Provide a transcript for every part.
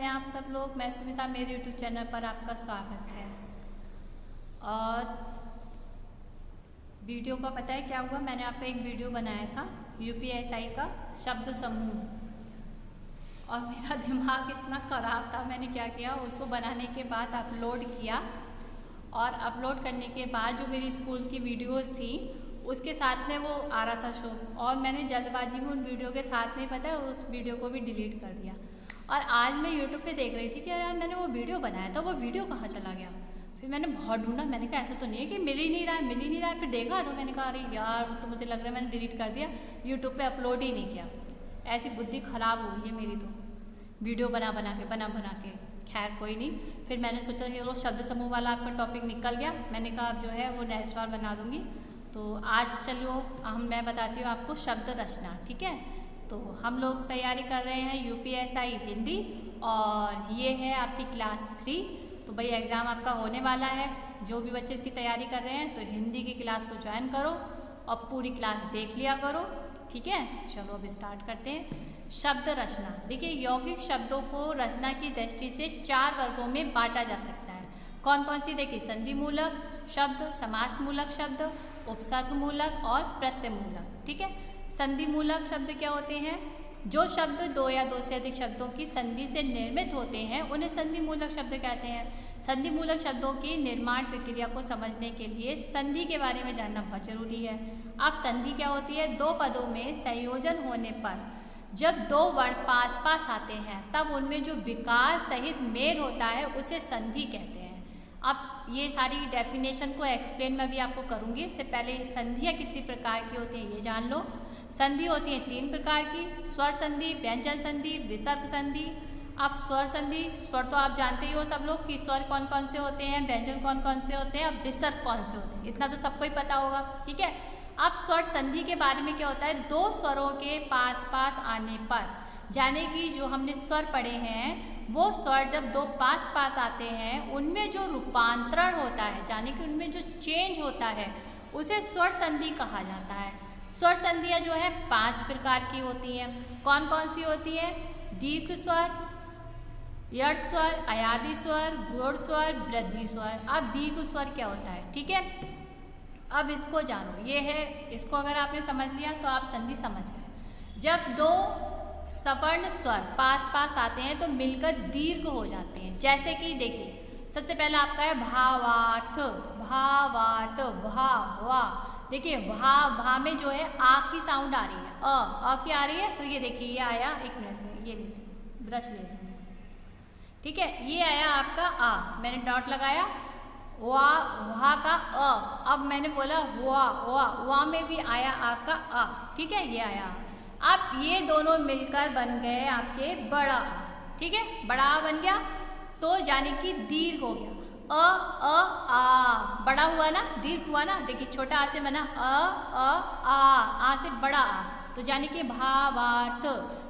हैं आप सब लोग। मैं सुमिता, मेरे यूट्यूब चैनल पर आपका स्वागत है। और वीडियो का पता है क्या हुआ, मैंने आपका एक वीडियो बनाया था यूपीएसआई का शब्द समूह, और मेरा दिमाग इतना ख़राब था, मैंने क्या किया, उसको बनाने के बाद अपलोड किया, और अपलोड करने के बाद जो मेरी स्कूल की वीडियोस थी उसके साथ में वो आ रहा था शो, और मैंने जल्दबाजी में उन वीडियो के साथ में पता है उस वीडियो को भी डिलीट कर दिया। और आज मैं यूट्यूब पे देख रही थी कि यार मैंने वो वीडियो बनाया था, वो वीडियो कहाँ चला गया। फिर मैंने बहुत ढूंढा, मैंने कहा ऐसा तो नहीं है कि मिल ही नहीं रहा है। फिर देखा तो मैंने कहा अरे यार तो मुझे लग रहा है मैंने डिलीट कर दिया, यूट्यूब पे अपलोड ही नहीं किया। ऐसी बुद्धि ख़राब हो गई है मेरी तो, वीडियो बना बना के। खैर कोई नहीं, फिर मैंने सोचा कि चलो शब्द समूह वाला आपका टॉपिक निकल गया, मैंने कहा अब जो है वो नेक्स्ट बार बना दूँगी। तो आज चलो मैं बताती हूँ आपको शब्द रचना, ठीक है। तो हम लोग तैयारी कर रहे हैं यूपीएसआई हिंदी, और ये है आपकी क्लास 3। तो भाई एग्ज़ाम आपका होने वाला है, जो भी बच्चे इसकी तैयारी कर रहे हैं तो हिंदी की क्लास को ज्वाइन करो और पूरी क्लास देख लिया करो, ठीक है। चलो अब स्टार्ट करते हैं। शब्द रचना, देखिए यौगिक शब्दों को रचना की दृष्टि से 4 वर्गों में बांटा जा सकता है। कौन कौन सी, देखिए संधि मूलक शब्द, समास मूलक शब्द, उपसर्ग मूलक और प्रत्यय मूलक, ठीक है। संधि मूलक शब्द क्या होते हैं, जो शब्द 2 या 2 से अधिक शब्दों की संधि से निर्मित होते हैं उन्हें संधि मूलक शब्द कहते हैं। संधि मूलक शब्दों की निर्माण प्रक्रिया को समझने के लिए संधि के बारे में जानना बहुत जरूरी है। अब संधि क्या होती है, 2 पदों में संयोजन होने पर जब 2 वर्ण पास पास आते हैं तब उनमें जो विकार सहित मेल होता है उसे संधि कहते हैं। अब ये सारी डेफिनेशन को एक्सप्लेन मैं भी आपको करूँगी, इससे पहले संधियाँ कितनी प्रकार की होती हैं ये जान लो। संधि होती है 3 प्रकार की, स्वर संधि, व्यंजन संधि, विसर्ग संधि। अब स्वर संधि, स्वर तो आप जानते ही हो सब लोग कि स्वर कौन कौन से होते हैं, व्यंजन कौन कौन से होते हैं, अब विसर्ग कौन से होते हैं, इतना तो सबको ही पता होगा, ठीक है। अब स्वर संधि के बारे में क्या होता है, 2 स्वरों के पास पास आने पर, जाने की जो हमने स्वर पढ़े हैं वो स्वर जब 2 पास पास आते हैं उनमें जो रूपांतरण होता है, जाने कि उनमें जो चेंज होता है उसे स्वर संधि कहा जाता है। स्वर संधियाँ जो है 5 प्रकार की होती हैं। कौन कौन सी होती है, दीर्घ स्वर, यड़ स्वर, अयादि स्वर, गुण स्वर, वृद्धि स्वर। अब दीर्घ स्वर क्या होता है, ठीक है, अब इसको जानो, ये है, इसको अगर आपने समझ लिया तो आप संधि समझ गए। जब 2 सवर्ण स्वर पास पास आते हैं तो मिलकर दीर्घ हो जाते हैं। जैसे कि देखिए सबसे पहला आपका है भावार्थ, भावार्थ, भा वा। देखिए भा में जो है आ की साउंड आ रही है, अ की आ रही है, तो ये देखिए ये आया, 1 मिनट में ये लेती हूँ, ब्रश ले लेंगे, ठीक है। ये आया आपका आ, मैंने डॉट लगाया, वहा का अ, अब मैंने बोला वा में भी आया आपका आ, ठीक है, ये आया। अब ये दोनों मिलकर बन गए आपके बड़ा आ, ठीक है, बड़ा आ बन गया, तो यानी कि दीर्घ हो गया, आ, बड़ा हुआ ना, दीर्घ हुआ ना। देखिए छोटा आ से बना आ से बड़ा आ, तो यानी कि भावार्थ,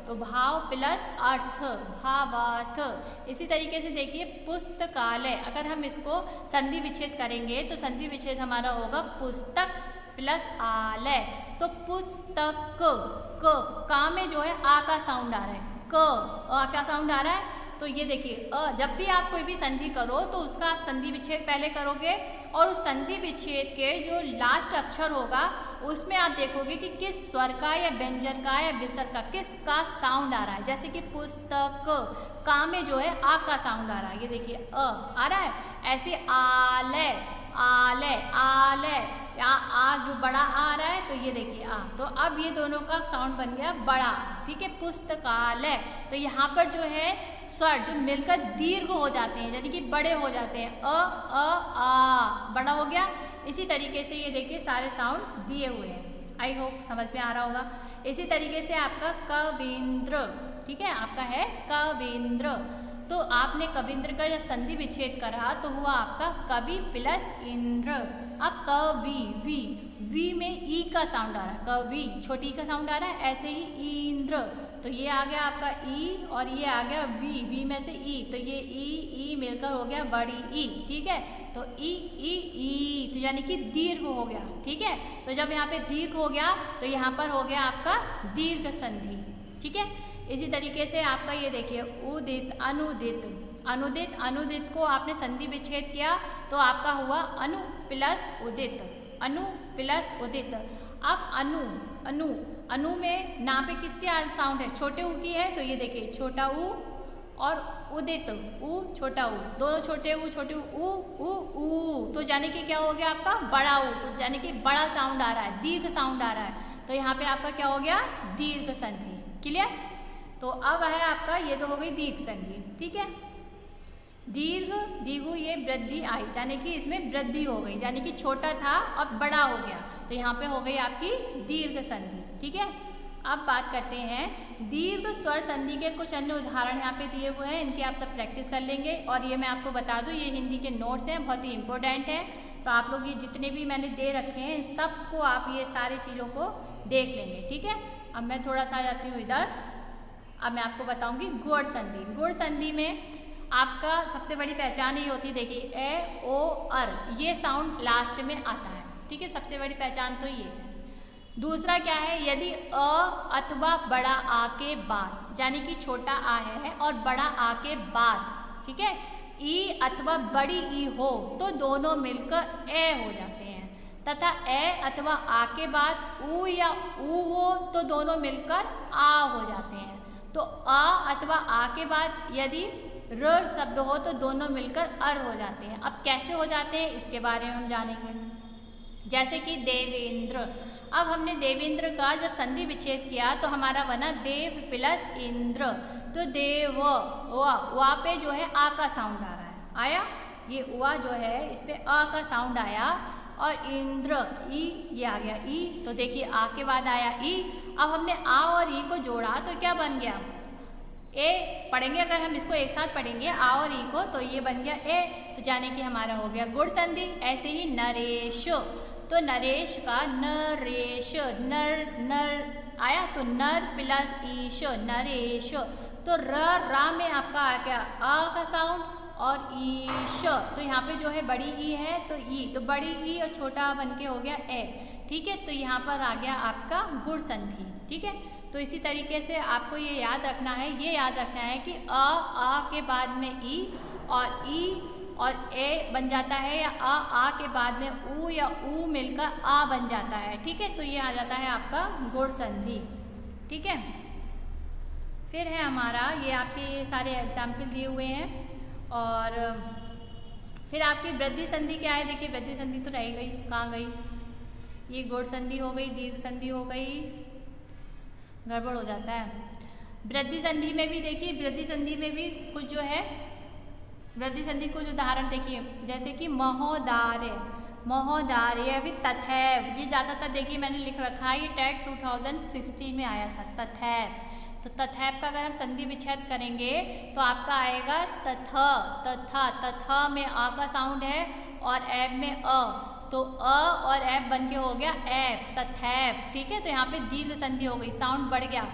तो भाव प्लस अर्थ, भावार्थ। इसी तरीके से देखिए पुस्तकालय, अगर हम इसको संधि विच्छेद करेंगे तो संधि विच्छेद हमारा होगा पुस्तक प्लस आलय, तो पुस्तक, का में जो है आ का साउंड आ रहा है, आ का साउंड आ रहा है, तो ये देखिए जब भी आप कोई भी संधि करो तो उसका आप संधि विच्छेद पहले करोगे, और उस संधि विच्छेद के जो लास्ट अक्षर होगा उसमें आप देखोगे कि किस स्वर का या व्यंजन का या विसर्ग का किसका साउंड आ रहा है। जैसे कि पुस्तक, का में जो है आ का साउंड आ रहा है, ये देखिए आ रहा है। ऐसे आलय, आलय, आलय, आ जो बड़ा आ रहा है, तो ये देखिए आ, तो अब ये दोनों का साउंड बन गया बड़ा, ठीक है, पुस्तकालय। तो यहाँ पर जो है स्वर जो मिलकर दीर्घ हो जाते हैं, यानी कि बड़े हो जाते हैं, आ बड़ा हो गया। इसी तरीके से ये देखिए सारे साउंड दिए हुए हैं, आई होप समझ में आ रहा होगा। इसी तरीके से आपका कविंद्र, ठीक है, आपका है कविंद्र, तो आपने कविंद्र का जब संधि विच्छेद करा तो हुआ आपका कवि प्लस इंद्र। अब कवि, वी में ई का साउंड आ रहा है, कवि छोटी का साउंड आ रहा है, ऐसे ही इंद्र, तो ये आ गया आपका ई, और ये आ गया वी में से ई, तो ये ई मिलकर हो गया बड़ी ई, ठीक है, तो ई, तो यानी कि दीर्घ हो गया, ठीक है। तो जब यहाँ पे दीर्घ हो गया तो यहाँ पर हो गया आपका दीर्घ संधि, ठीक है। इसी तरीके से आपका ये देखिए उदित, अनुदित, अनुदित, अनुदित को आपने संधि विच्छेद किया तो आपका हुआ अनु प्लस उदित, अनु प्लस उदित। अब अनु, अनु, अनु में ना पे किसके साउंड है, छोटे ऊ की है, तो ये देखिए छोटा ऊ और उदित, ऊ छोटा ऊ, दोनों छोटे ऊ, छोटे ऊ, तो जाने कि क्या हो गया आपका बड़ा ऊ, तो जाने कि बड़ा साउंड आ रहा है, दीर्घ साउंड आ रहा है, तो यहाँ पे आपका क्या हो गया दीर्घ संधि। क्लियर? तो अब है आपका, ये तो हो गई दीर्घ संधि। ठीक है, दीर्घ, दीर्घु ये वृद्धि आई, यानी कि इसमें वृद्धि हो गई, यानी कि छोटा था अब बड़ा हो गया, तो यहाँ पे हो गई आपकी दीर्घ संधि। ठीक है, अब बात करते हैं दीर्घ स्वर संधि के कुछ अन्य उदाहरण यहाँ पे दिए हुए हैं, इनकी आप सब प्रैक्टिस कर लेंगे। और ये मैं आपको बता दूँ, ये हिंदी के नोट्स हैं, बहुत ही इंपॉर्टेंट है, तो आप लोग ये जितने भी मैंने दे रखे हैं इन सबको आप ये सारी चीज़ों को देख लेंगे। ठीक है, अब मैं थोड़ा सा आ जाती हूँ इधर, अब मैं आपको बताऊँगी गुण संधि। गुण संधि में आपका सबसे बड़ी पहचान ये होती है, देखिए ए ओ अर, ये साउंड लास्ट में आता है। ठीक है, सबसे बड़ी पहचान तो ये है। दूसरा क्या है, यदि अ अथवा बड़ा आ के बाद, यानी कि छोटा आ है और बड़ा आ के बाद, ठीक है, ई अथवा बड़ी ई हो तो दोनों मिलकर ए हो जाते हैं, तथा ए अथवा आ के बाद ऊ या ऊ हो तो दोनों मिलकर आ हो जाते हैं। तो आ अथवा आ के बाद यदि र शब्द हो तो दोनों मिलकर अर हो जाते हैं। अब कैसे हो जाते हैं इसके बारे में हम जानेंगे। जैसे कि देवेंद्र, अब हमने देवेंद्र का जब संधि विच्छेद किया तो हमारा बना देव प्लस इंद्र, तो देव, वा पे जो है आ का साउंड आ रहा है, आया, ये वा जो है इस पे आ का साउंड आया, और इंद्र ई ये आ गया ई, तो देखिए आ के बाद आया ई। अब हमने आ और ई को जोड़ा तो क्या बन गया, ए पढ़ेंगे, अगर हम इसको एक साथ पढ़ेंगे आ और ई को, तो ये बन गया ए, तो जाने कि हमारा हो गया गुण संधि। ऐसे ही नरेश, तो नरेश का नरेश, नर नर आया, तो नर प्लस ईश नरेश, तो रा में आपका आ गया आ का साउंड और ईश, तो यहाँ पे जो है बड़ी ई है तो ई, तो बड़ी ई और छोटा बन के हो गया ए। ठीक है, तो यहाँ पर आ गया आपका गुण संधि। ठीक है, तो इसी तरीके से आपको ये याद रखना है, ये याद रखना है कि आ के बाद में ई और ए बन जाता है, या आ के बाद में ऊ या ऊ मिलकर आ बन जाता है। ठीक है, तो ये आ जाता है आपका गुण संधि। ठीक है, फिर है हमारा ये आपके ये सारे एग्जाम्पल दिए हुए हैं, और फिर आपकी वृद्धि संधि क्या है, देखिए वृद्धि संधि तो रह गई, कहाँ गई, ये गुण संधि हो गई, दीर्घ संधि हो गई, गड़बड़ हो जाता है। वृद्धि संधि में भी देखिए, वृद्धि संधि में भी कुछ जो है, वृद्धि संधि कुछ उदाहरण देखिए, जैसे कि महोदार्य, महोदार्य भी तथैव, ये ज़्यादातर देखिए मैंने लिख रखा है, ये टैग 2016 में आया था तथैव। तो तथैव का अगर हम संधि विच्छेद करेंगे तो आपका आएगा तथ, तथा, तथा में आ का साउंड है और ऐब में अ, तो अ और ऐब बन के हो गया ऐब, तथैव। ठीक है, तो यहाँ पे दीर्घ संधि हो गई, साउंड बढ़ गया।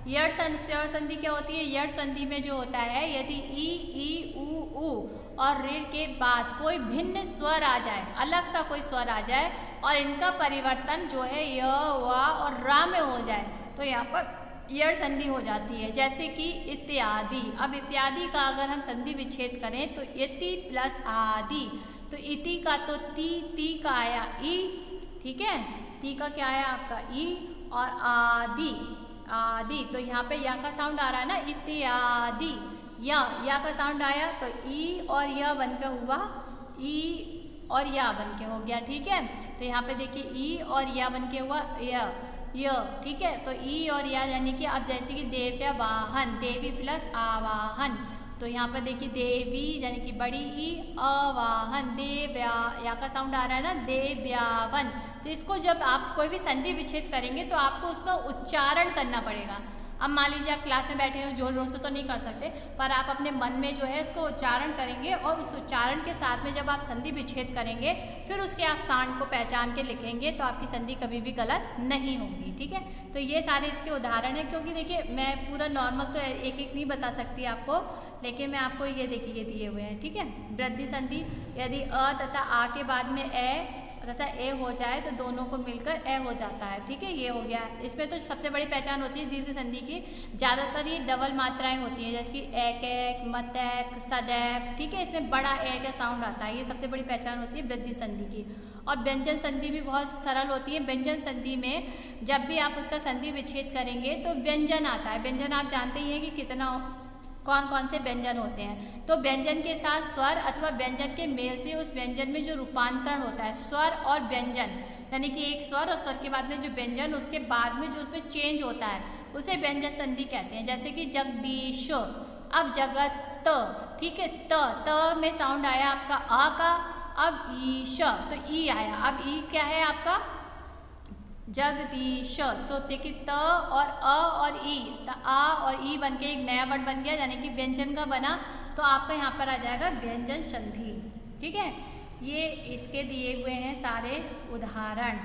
यड़ संधि क्या होती है, यड़ संधि में जो होता है, यदि ई ऊ और ऋण के बाद कोई भिन्न स्वर आ जाए, अलग सा कोई स्वर आ जाए और इनका परिवर्तन जो है य, वा और रा में हो जाए, तो यहाँ पर यड़ संधि हो जाती है। जैसे कि इत्यादि, अब इत्यादि का अगर हम संधि विच्छेद करें तो इति प्लस आदि, तो इति का तो ती का आया ई, ठीक है, ती का क्या आया आपका ई, और आदि, तो यहाँ पे या का साउंड आ रहा है ना, इत्यादि, या का साउंड आया तो ई और या बन के हुआ ई और या बन के हो गया। ठीक है, तो यहाँ पे देखिए ई और या बन के हुआ य, ठीक है, तो ई और या यानी कि अब जैसे कि देव्या वाहन, देवी प्लस आवाहन, तो यहाँ पर देखिए देवी यानी कि बड़ी ई, अवाहन, देव्या, या का साउंड आ रहा है ना, देव्यावन। तो इसको जब आप कोई भी संधि विच्छेद करेंगे तो आपको उसका उच्चारण करना पड़ेगा। अब मान लीजिए आप क्लास में बैठे हो, जोर जोर से तो नहीं कर सकते, पर आप अपने मन में जो है इसको उच्चारण करेंगे, और उस उच्चारण के साथ में जब आप संधि विच्छेद करेंगे फिर उसके आप साउंड को पहचान के लिखेंगे, तो आपकी संधि कभी भी गलत नहीं होगी। ठीक है, तो ये सारे इसके उदाहरण हैं, क्योंकि देखिए मैं पूरा नॉर्मल तो एक एक नहीं बता सकती आपको, लेकिन मैं आपको ये देखिए ये दिए हुए हैं। ठीक है, वृद्धि संधि, यदि अ तथा आ के बाद में ए तथा ए हो जाए तो दोनों को मिलकर ए हो जाता है। ठीक है, ये हो गया। इसमें तो सबसे बड़ी पहचान होती है दीर्घ संधि की, ज़्यादातर ये डबल मात्राएं होती हैं, जैसे कि एक एक, मतैक, सदैव। ठीक है, इसमें बड़ा ए का साउंड आता है, ये सबसे बड़ी पहचान होती है वृद्धि संधि की। और व्यंजन संधि भी बहुत सरल होती है। व्यंजन संधि में जब भी आप उसका संधि विच्छेद करेंगे तो व्यंजन आता है। व्यंजन आप जानते ही हैं कि कितना कौन कौन से व्यंजन होते हैं। तो व्यंजन के साथ स्वर अथवा व्यंजन के मेल से उस व्यंजन में जो रूपांतरण होता है, स्वर और व्यंजन, यानी कि एक स्वर और स्वर के बाद में जो व्यंजन, उसके बाद में जो उसमें चेंज होता है, उसे व्यंजन संधि कहते हैं। जैसे कि जगदीश, अब जगत, ठीक है, त में साउंड आया आपका आ का, अब ईश तो ई आया, अब ई क्या है आपका जगदीश। तो देखिए त और अ और ई, आ और ई बन के एक नया वर्ड बन गया, यानी कि व्यंजन का बना, तो आपका यहाँ पर आ जाएगा व्यंजन संधि। ठीक है, ये इसके दिए हुए हैं सारे उदाहरण।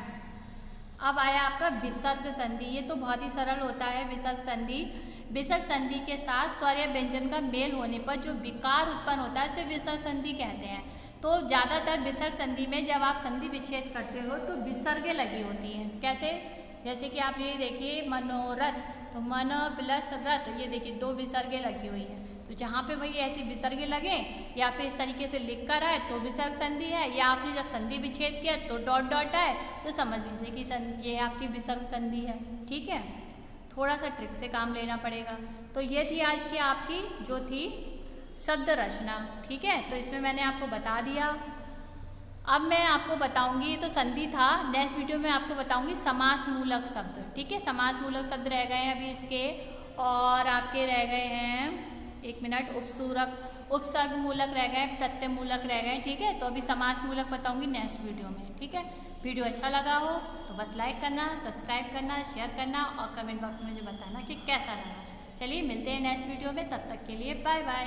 अब आया आपका विसर्ग संधि। ये तो बहुत ही सरल होता है विसर्ग संधि। विसर्ग संधि के साथ स्वर या व्यंजन का मेल होने पर जो विकार उत्पन्न होता है उसे विसर्ग संधि कहते हैं। तो ज़्यादातर विसर्ग संधि में जब आप संधि विच्छेद करते हो तो विसर्गें लगी होती हैं। कैसे? जैसे कि आप ये देखिए मनोरथ, तो मन प्लस रथ, ये देखिए दो विसर्गें लगी हुई हैं। तो जहाँ पे भाई ऐसी विसर्गें लगे या फिर इस तरीके से लिख कर आए तो विसर्ग संधि है, या आपने जब संधि विच्छेद किया तो डॉट डॉट आए तो समझ लीजिए कि ये आपकी विसर्ग संधि है। ठीक है, थोड़ा सा ट्रिक से काम लेना पड़ेगा। तो ये थी आज की आपकी जो थी शब्द रचना। ठीक है, तो इसमें मैंने आपको बता दिया। अब मैं आपको बताऊंगी, तो संधि था, नेक्स्ट वीडियो में आपको बताऊंगी समास मूलक शब्द। ठीक है, समास मूलक शब्द रह गए हैं अभी इसके, और आपके रह गए हैं, एक मिनट, उपसर्ग मूलक रह गए, प्रत्यय मूलक रह गए। ठीक है, तो अभी समास मूलक बताऊंगी नेक्स्ट वीडियो में। ठीक है, वीडियो अच्छा लगा हो तो बस लाइक करना, सब्सक्राइब करना, शेयर करना और कमेंट बॉक्स में मुझे बताना कि कैसा लगा। चलिए मिलते हैं नेक्स्ट वीडियो में, तब तक के लिए बाय बाय।